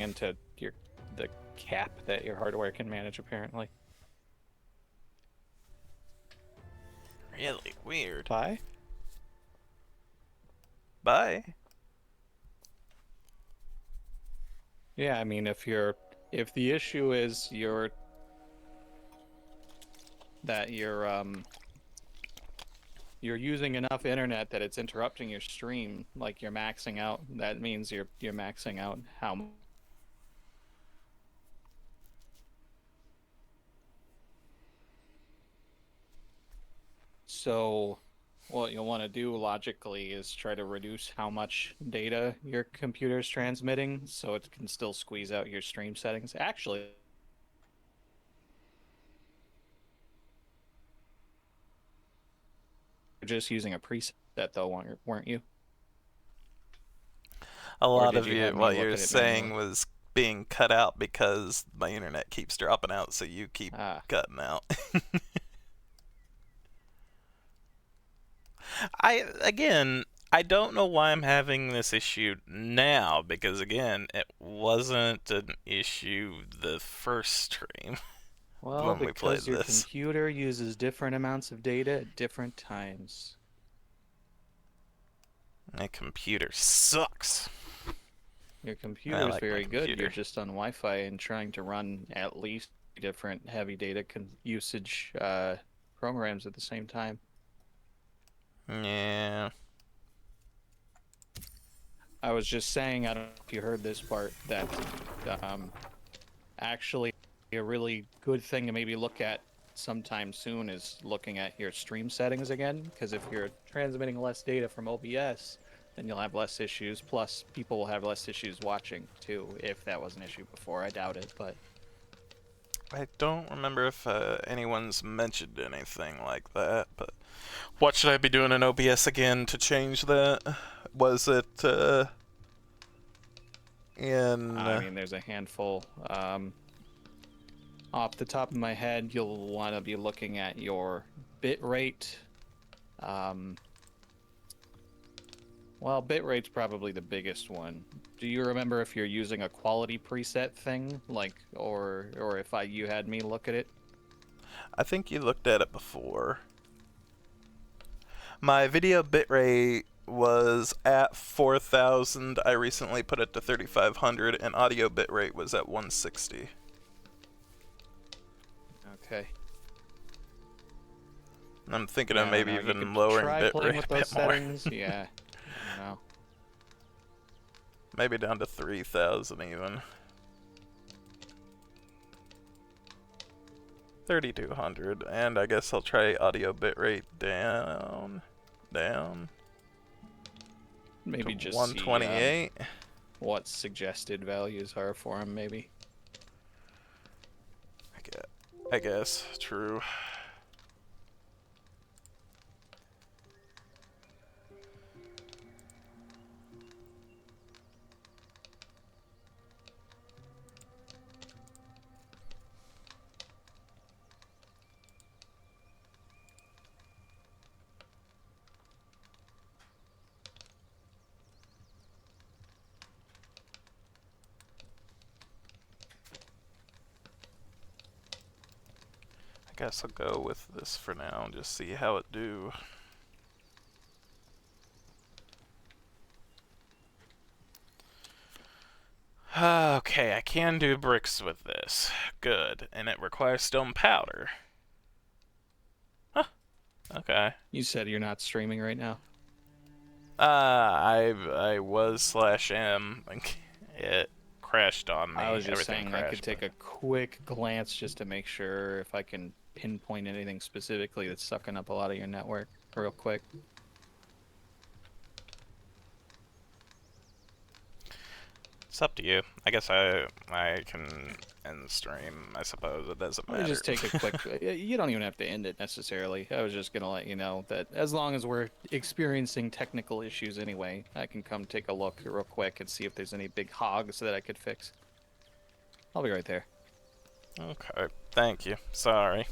into the cap that your hardware can manage, apparently. Really weird. Bye. Bye. Yeah, I mean, if the issue is that you're using enough internet that it's interrupting your stream, like you're maxing out, that means you're maxing out how much. So what you'll want to do logically is try to reduce how much data your computer's transmitting so it can still squeeze out your stream settings. Actually, you're just using a preset though, weren't you? A Or lot did of you you, have me what look you're at it saying manually? was being cut out because my internet keeps dropping out, so you keep Ah, cutting out. Again, I don't know why I'm having this issue now, because again, it wasn't an issue the first stream well, when we played because your this. computer uses different amounts of data at different times. My computer sucks. Your I computer is like my very good. You're computer. just on Wi-Fi and trying to run at least different heavy data usage programs at the same time. Yeah. I was just saying, I don't know if you heard this part, that um, actually a really good thing to maybe look at sometime soon is looking at your stream settings again, because if you're transmitting less data from OBS, then you'll have less issues. Plus, people will have less issues watching too, if that was an issue before. I doubt it, but I don't remember if anyone's mentioned anything like that, but what should I be doing in OBS again to change that? Was it in... I mean, there's a handful. Off the top of my head, you'll want to be looking at your bit rate. Um, Well, bitrate's probably the biggest one. Do you remember if you're using a quality preset thing, like, or if you had me look at it? I think you looked at it before. My video bitrate was at 4,000. I recently put it to 3,500, and audio bitrate was at 160. Okay. I'm thinking of Yeah, I don't maybe know. You could even lowering try playing bitrate with a those bit more. settings. Yeah. I don't know. Maybe down to 3,000 even. 3,200, and I guess I'll try audio bitrate down to Maybe just see 128. what suggested values are for them, maybe. I guess, true. I guess I'll go with this for now and just see how it do. Okay, I can do bricks with this. Good. And it requires stone powder. Huh. Okay. You said you're not streaming right now. I was slash am. It crashed on I me. was just Everything saying I could crashed, take but a quick glance just to make sure if I can pinpoint anything specifically that's sucking up a lot of your network real quick. it's up to you. I guess I can end the stream. I suppose it doesn't Let me matter. just take a quick. You don't even have to end it necessarily. I was just gonna let you know that as long as we're experiencing technical issues anyway, I can come take a look real quick and see if there's any big hogs that I could fix. I'll be right there. Okay. Thank you. Sorry.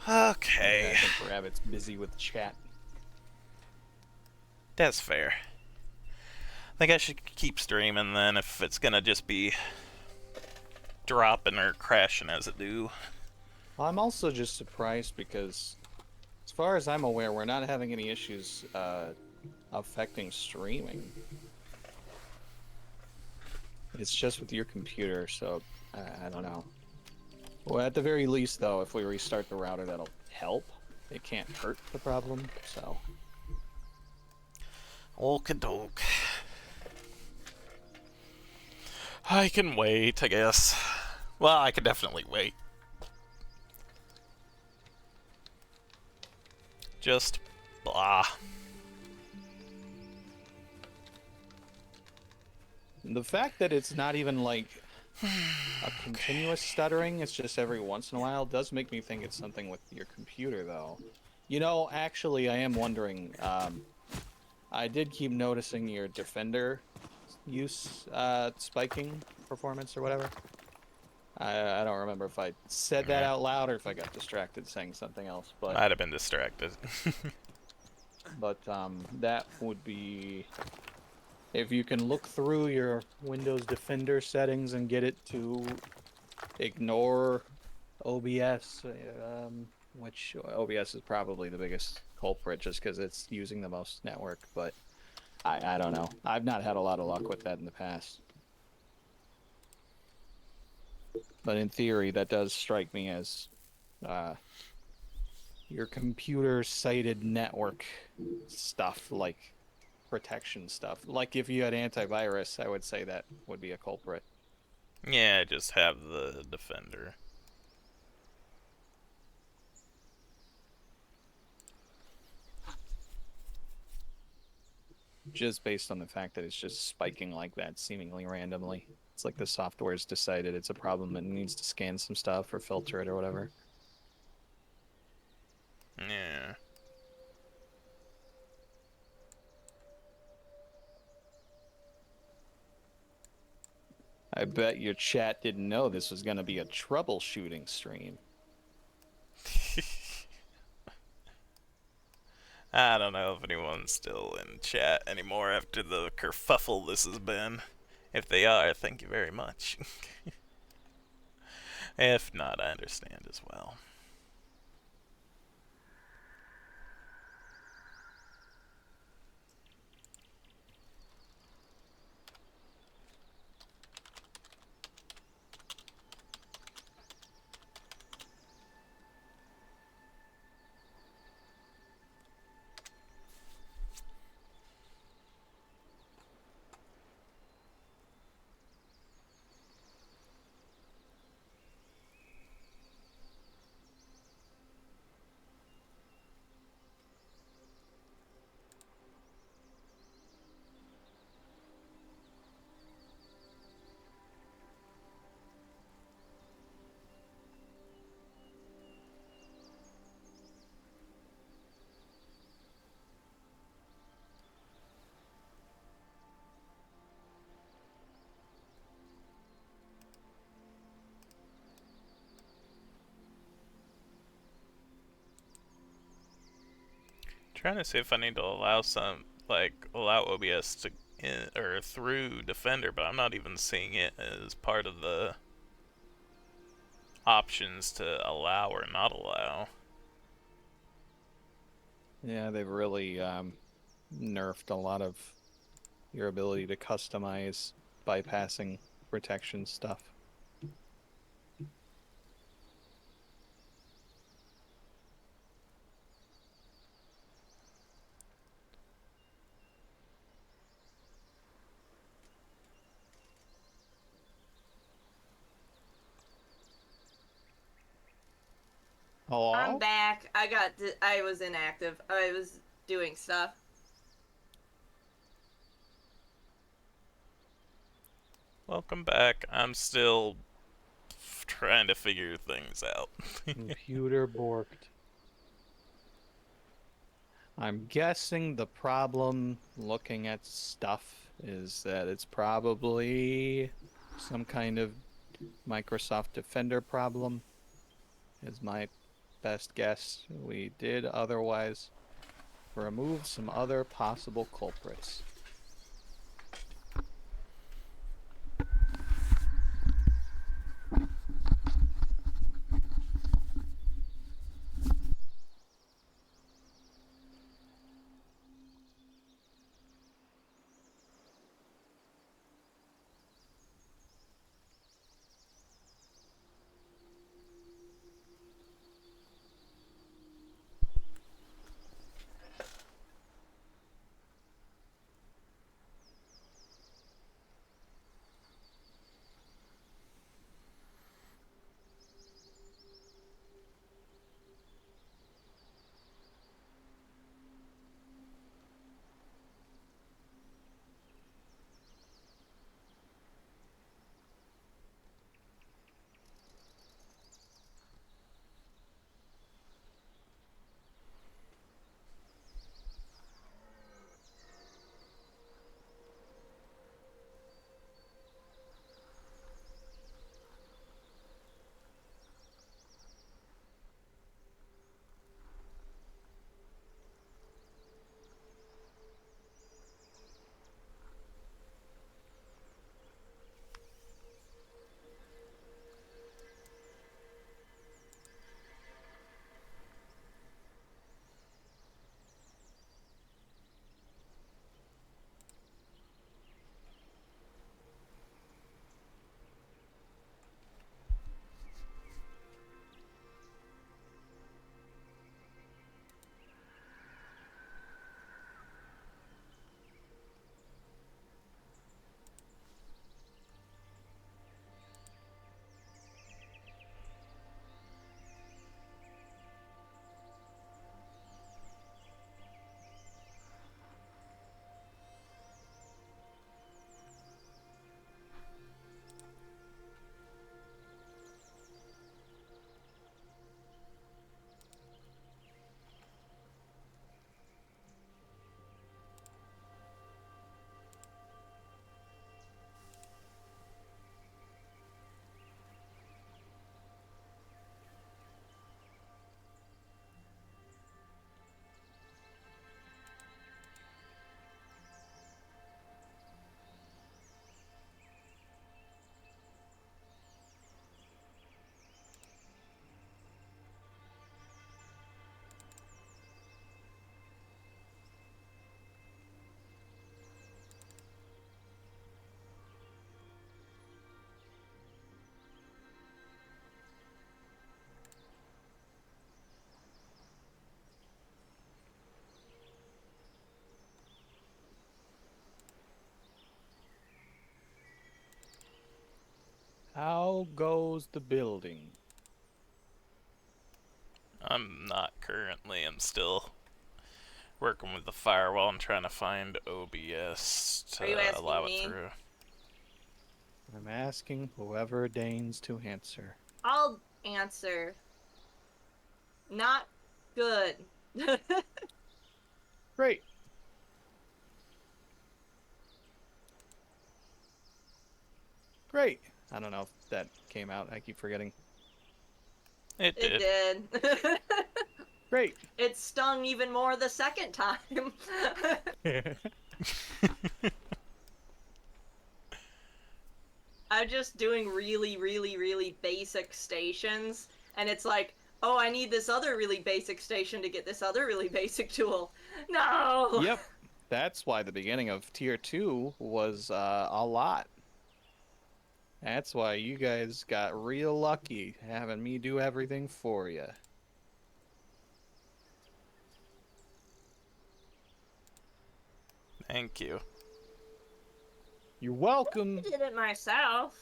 Okay, I think Rabbit's busy with chat. that's fair. I think I should keep streaming then if it's gonna just be dropping or crashing as it do. I'm also just surprised because, as far as I'm aware, we're not having any issues affecting streaming. It's just with your computer, so I don't know. Well, at the very least, though, if we restart the router, that'll help. It can't hurt the problem, so. Okie-doke. I can wait, I guess. Well, I can definitely wait. Just blah. The fact that it's not even like a continuous stuttering, it's just every once in a while, does make me think it's something with your computer, though. You know, actually, I am wondering, I did keep noticing your Defender use spiking performance or whatever. I don't remember if I said that Yeah. out loud or if I got distracted saying something else, but Might have been distracted. that would be if you can look through your Windows Defender settings and get it to ignore OBS, which OBS is probably the biggest culprit just because it's using the most network, but I don't know. I've not had a lot of luck with that in the past. But in theory, that does strike me as your computer-cited network stuff, like protection stuff. Like if you had antivirus, I would say that would be a culprit. Yeah, just have the Defender. Just based on the fact that it's just spiking like that seemingly randomly. It's like the software's decided it's a problem and needs to scan some stuff or filter it or whatever. Yeah. I bet your chat didn't know this was going to be a troubleshooting stream. I don't know if anyone's still in chat anymore after the kerfuffle this has been. If they are, thank you very much. If not, I understand as well. Trying to see if I need to allow allow OBS to or through Defender, but I'm not even seeing it as part of the options to allow or not allow. Yeah, they've really nerfed a lot of your ability to customize bypassing protection stuff. Hello? I'm back. I was inactive. I was doing stuff. Welcome back. I'm still trying to figure things out. Computer borked. I'm guessing the problem looking at stuff is that it's probably some kind of Microsoft Defender problem, is my best guess. We did otherwise remove some other possible culprits. How goes the building? I'm not currently. I'm still working with the firewall and trying to find OBS Are you to asking allow it me? through. I'm asking whoever deigns to answer. I'll answer. Not good. Great. Great. I don't know if that came out. I keep forgetting. It It did. did. Great. It stung even more the second time. I'm just doing really, really, really basic stations, and it's like, oh, I need this other really basic station to get this other really basic tool. No! Yep. That's why the beginning of tier 2 was a lot. That's why you guys got real lucky having me do everything for you. Thank you. You're I welcome. did it myself.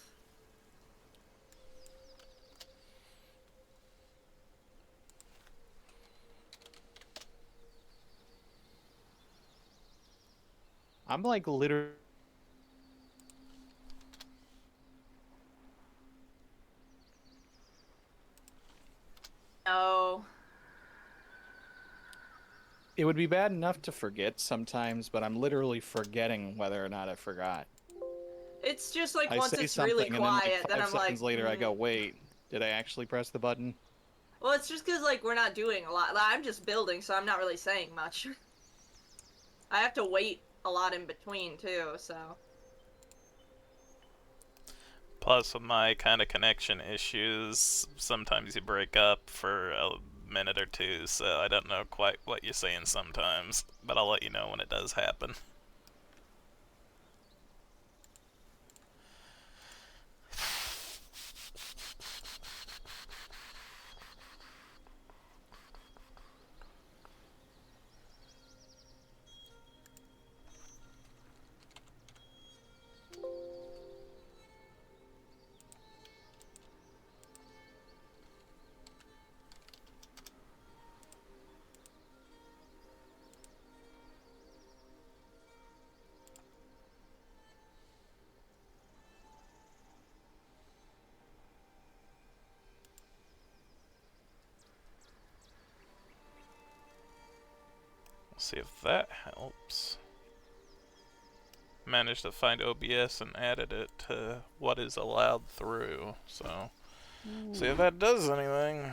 I'm like literally. No. It would be bad enough to forget sometimes, but I'm literally forgetting whether or not I forgot. It's just like I once say it's really something and then like quiet, then 5 I'm like, seconds later I go, wait, did I actually press the button? Well, it's just because, like, we're not doing a lot. Like, I'm just building, so I'm not really saying much. I have to wait a lot in between, too, so... Plus, with my kind of connection issues, sometimes you break up for a minute or two, so I don't know quite what you're saying sometimes, but I'll let you know when it does happen. See if that helps. Managed to find OBS and added it to what is allowed through, so see if that does anything.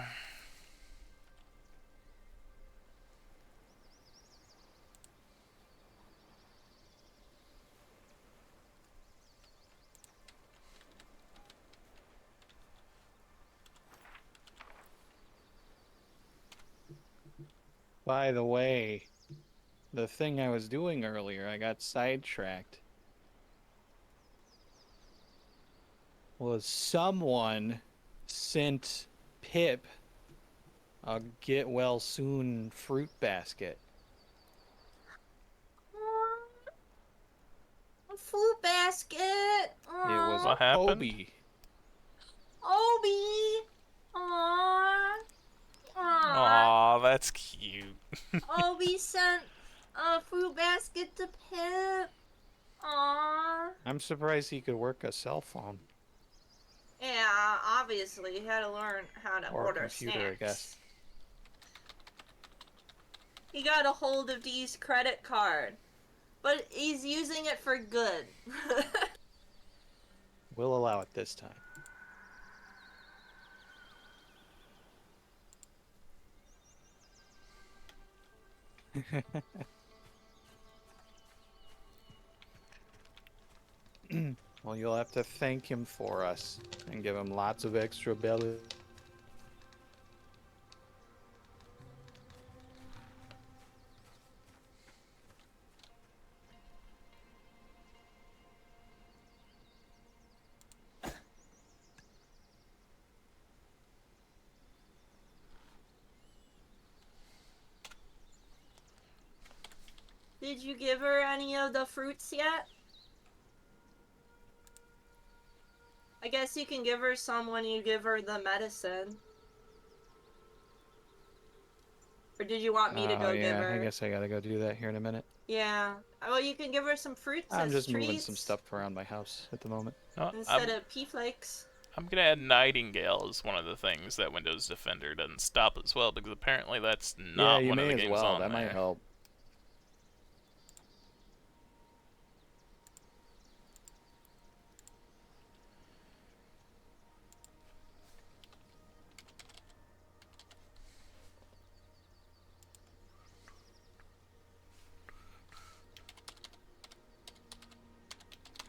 By the way, the thing I was doing earlier, I got sidetracked. Was someone sent Pip a get well soon fruit basket. A fruit basket! It was What happened? Obi. Obi! Aww. Aww. Aw, that's cute. Obi sent a fruit basket to Pip. Aww. I'm surprised he could work a cell phone. Yeah, obviously, he had to learn how to Or a order computer, snacks. I guess. He got a hold of Dee's credit card, but he's using it for good. We'll allow it this time. Well, you'll have to thank him for us and give him lots of extra belly. Did you give her any of the fruits yet? I guess you can give her some when you give her the medicine. Or did you want me to go give her? I guess I gotta go do that here in a minute. Yeah. Well, you can give her some fruits I'm as just treats moving some stuff around my house at the moment. No, instead of pea flakes. I'm gonna add Nightingale as one of the things that Windows Defender doesn't stop as well, because apparently that's not Yeah, you one of may the as games well. on That there. might help.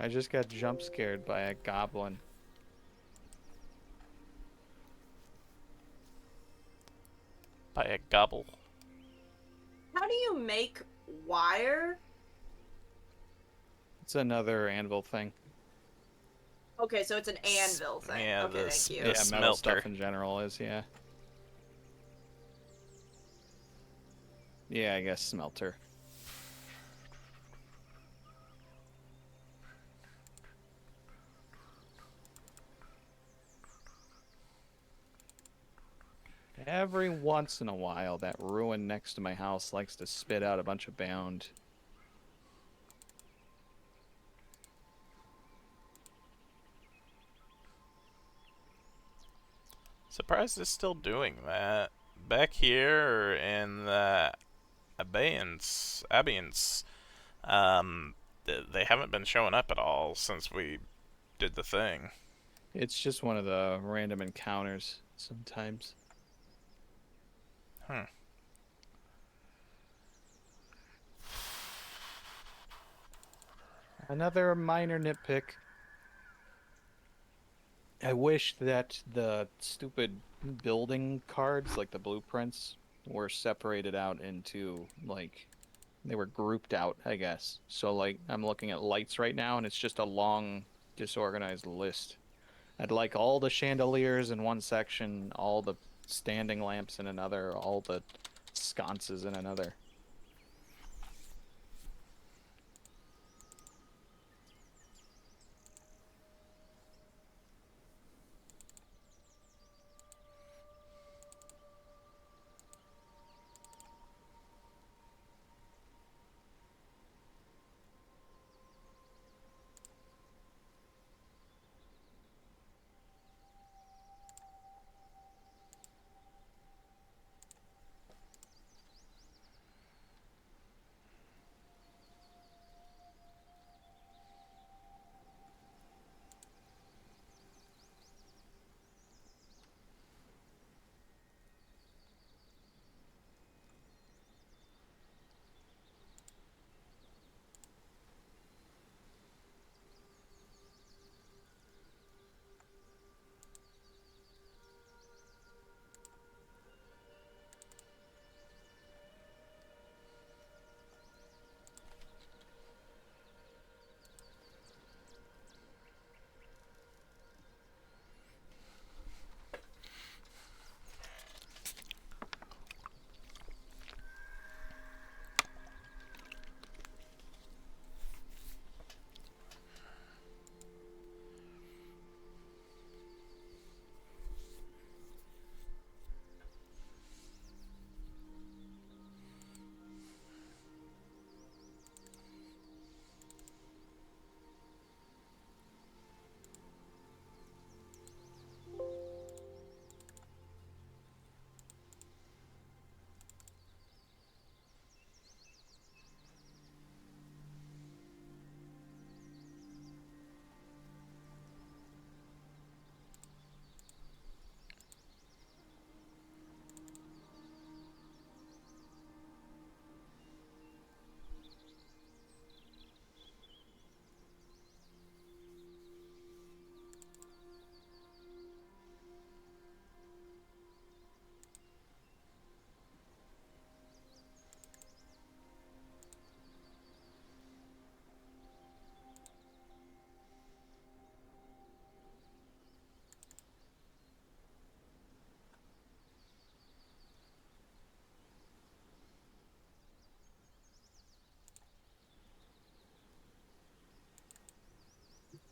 I just got jump scared by a goblin. By a gobble. How do you make wire? It's another anvil thing. Okay, so it's an anvil thing. Yeah, okay, the thank you. the Yeah, metal smelter. stuff in general is, yeah. Yeah, I guess smelter. Every once in a while, that ruin next to my house likes to spit out a bunch of bound. Surprised it's still doing that. Back here in the abeyance, they haven't been showing up at all since we did the thing. It's just one of the random encounters sometimes. Hmm. Another minor nitpick. I wish that the stupid building cards, like the blueprints, were separated out into like they were grouped out, I guess. So like I'm looking at lights right now and it's just a long disorganized list. I'd like all the chandeliers in one section, all the standing lamps in another, all the sconces in another.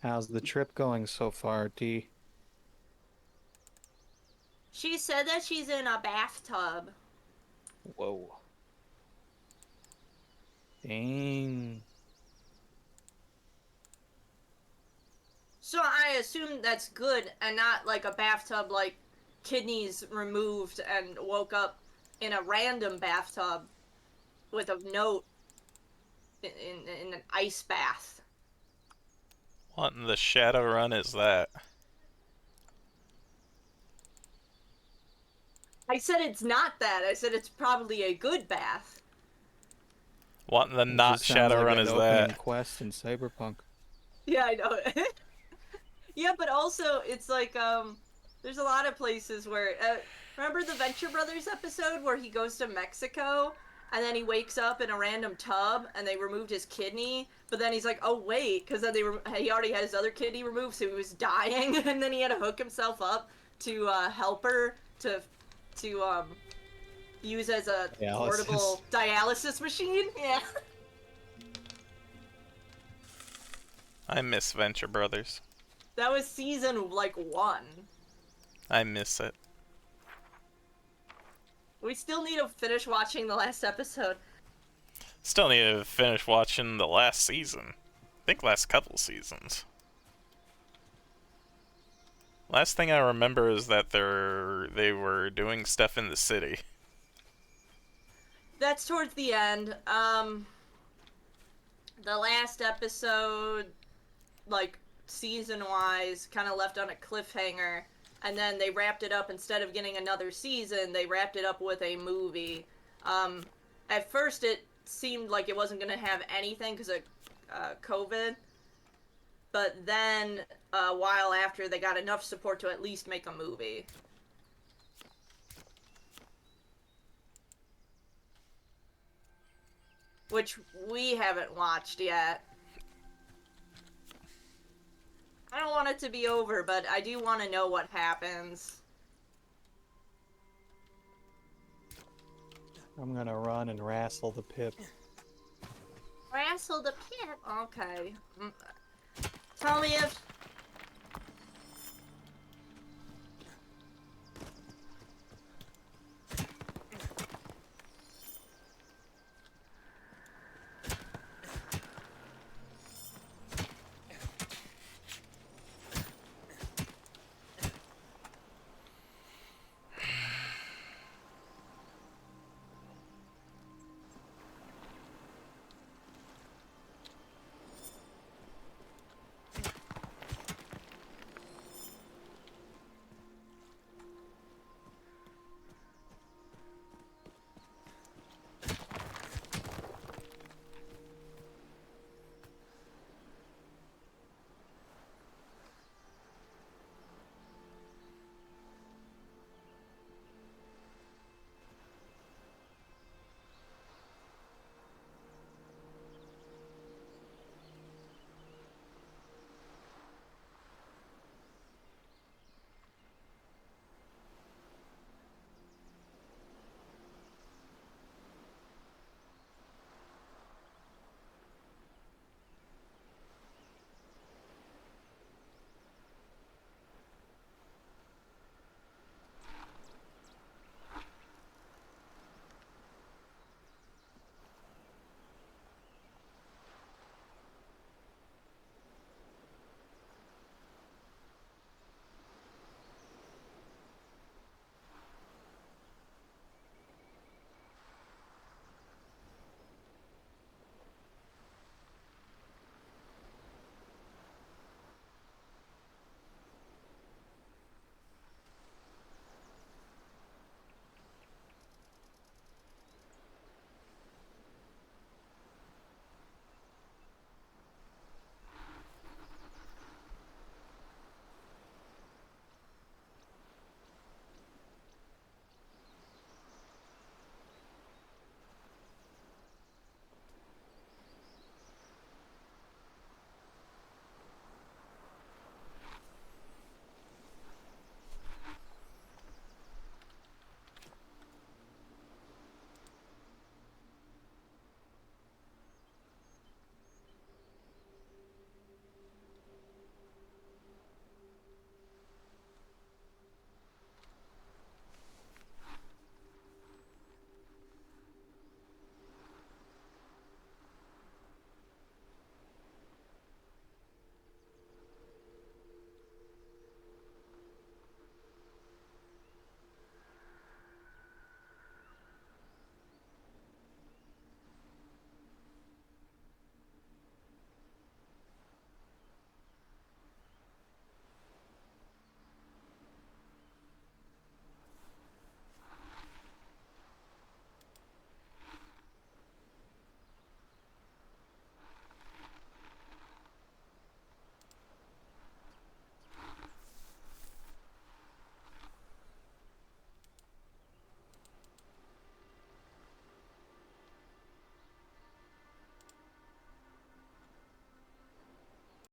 How's the trip going so far, D? She said that she's in a bathtub. Whoa. Dang. So I assume that's good and not like a bathtub like kidneys removed and woke up in a random bathtub with a note in an ice bath. What in the Shadowrun is that? I said it's not that. I said it's probably a good bath. What in the It not just sounds like Shadowrun an is opening that? quest in Cyberpunk. Yeah, I know. Yeah, but also it's like there's a lot of places where remember the Venture Brothers episode where he goes to Mexico and then he wakes up in a random tub and they removed his kidney, but then he's like, "Oh wait," cuz then he already had his other kidney removed, so he was dying and then he had to hook himself up to help her to use as a Dialysis. portable dialysis machine. Yeah. I miss Venture Brothers. That was season like 1. I miss it. We still need to finish watching the last episode. Still need to finish watching the last season. I think last couple seasons. Last thing I remember is that they were doing stuff in the city. That's towards the end. The last episode, like season wise, kind of left on a cliffhanger and then they wrapped it up. Instead of getting another season, they wrapped it up with a movie. At first, it seemed like it wasn't going to have anything because of COVID, but then a while after, they got enough support to at least make a movie. Which we haven't watched yet. I don't want it to be over, but I do want to know what happens. I'm gonna run and wrestle the pip. Wrestle the pit? Okay. Tell me if